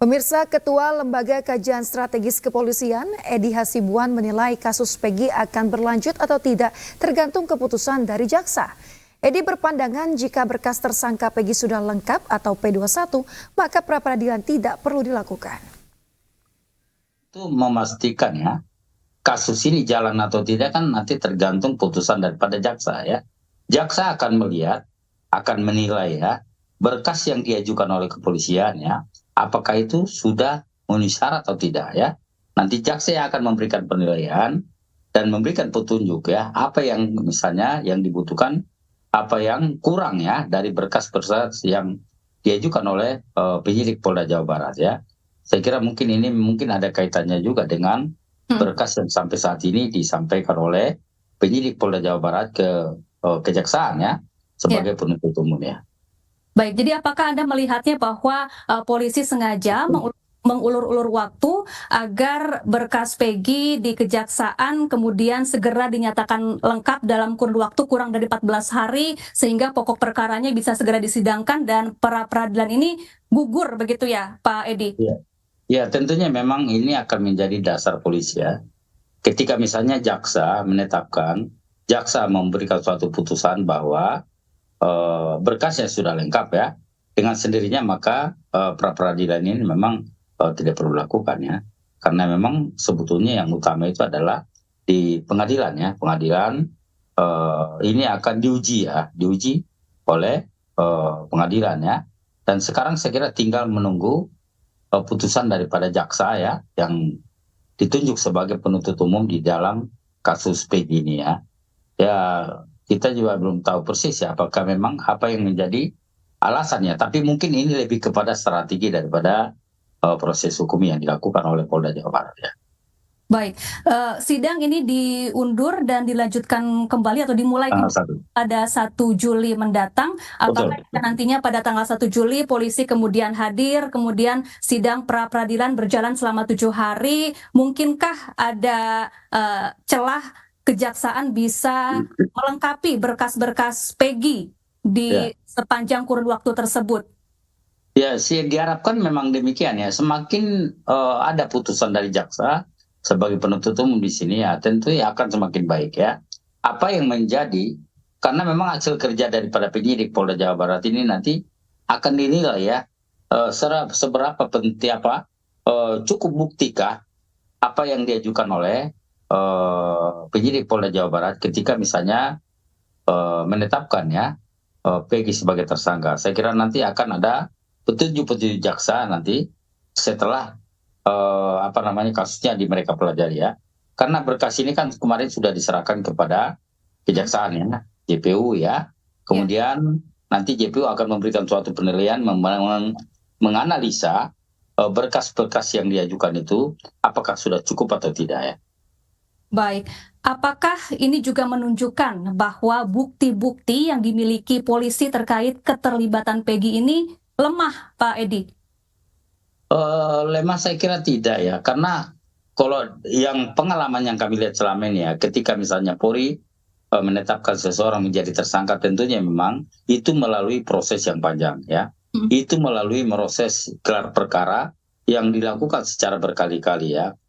Pemirsa, Ketua Lembaga Kajian Strategis Kepolisian, Edi Hasibuan menilai kasus Peggy akan berlanjut atau tidak tergantung keputusan dari jaksa. Edi berpandangan jika berkas tersangka Peggy sudah lengkap atau P21, maka pra-peradilan tidak perlu dilakukan. Itu memastikan ya, kasus ini jalan atau tidak kan nanti tergantung putusan daripada jaksa ya. Jaksa akan melihat, akan menilai ya, berkas yang diajukan oleh kepolisian ya, apakah itu sudah memenuhi syarat atau tidak ya. Nanti jaksa yang akan memberikan penilaian dan memberikan petunjuk ya, apa yang misalnya yang dibutuhkan, apa yang kurang ya dari berkas-berkas yang diajukan oleh penyidik Polda Jawa Barat ya. Saya kira mungkin ini ada kaitannya juga dengan berkas yang sampai saat ini disampaikan oleh penyidik Polda Jawa Barat ke kejaksaan ya, sebagai penuntut umum ya. Baik, jadi apakah Anda melihatnya bahwa polisi sengaja mengulur-ulur waktu agar berkas Peggy di kejaksaan kemudian segera dinyatakan lengkap dalam kurun waktu kurang dari 14 hari sehingga pokok perkaranya bisa segera disidangkan dan pra-peradilan ini gugur begitu ya Pak Edi? Ya, tentunya memang ini akan menjadi dasar polisi ya. Ketika misalnya jaksa menetapkan, jaksa memberikan suatu putusan bahwa berkasnya sudah lengkap ya, dengan sendirinya maka pra-peradilan ini memang tidak perlu dilakukan ya, karena memang sebetulnya yang utama itu adalah di pengadilan ya, pengadilan ini akan diuji oleh pengadilan ya, dan sekarang saya kira tinggal menunggu putusan daripada jaksa ya, yang ditunjuk sebagai penuntut umum di dalam kasus Peggy ini ya. Ya, kita juga belum tahu persis ya apakah memang apa yang menjadi alasannya, tapi mungkin ini lebih kepada strategi daripada proses hukum yang dilakukan oleh Polda Jawa Barat ya. Baik, sidang ini diundur dan dilanjutkan kembali atau dimulai pada 1 Juli mendatang. Apakah nantinya pada tanggal 1 Juli polisi kemudian hadir, kemudian sidang pra-peradilan berjalan selama 7 hari, mungkinkah ada celah kejaksaan bisa melengkapi berkas-berkas Peggy di sepanjang kurun waktu tersebut? Ya, sih diharapkan memang demikian ya. Semakin ada putusan dari jaksa sebagai penuntut umum di sini ya, tentu ya akan semakin baik ya. Apa yang menjadi, karena memang hasil kerja daripada penyidik Polda Jawa Barat ini nanti akan dinilai ya, seberapa penting cukup buktikah apa yang diajukan oleh penyidik Polda Jawa Barat ketika misalnya menetapkan ya Peggy sebagai tersangka. Saya kira nanti akan ada petunjuk-petunjuk jaksa nanti setelah kasusnya mereka pelajari ya. Karena berkas ini kan kemarin sudah diserahkan kepada kejaksaan ya, JPU ya. Kemudian nanti JPU akan memberikan suatu penilaian, menganalisa berkas-berkas yang diajukan itu apakah sudah cukup atau tidak ya. Baik, apakah ini juga menunjukkan bahwa bukti-bukti yang dimiliki polisi terkait keterlibatan Peggy ini lemah, Pak Edi? Lemah saya kira tidak ya, karena kalau yang pengalaman yang kami lihat selama ini ya, ketika misalnya Polri menetapkan seseorang menjadi tersangka, tentunya memang itu melalui proses yang panjang ya. Itu melalui proses gelar perkara yang dilakukan secara berkali-kali ya.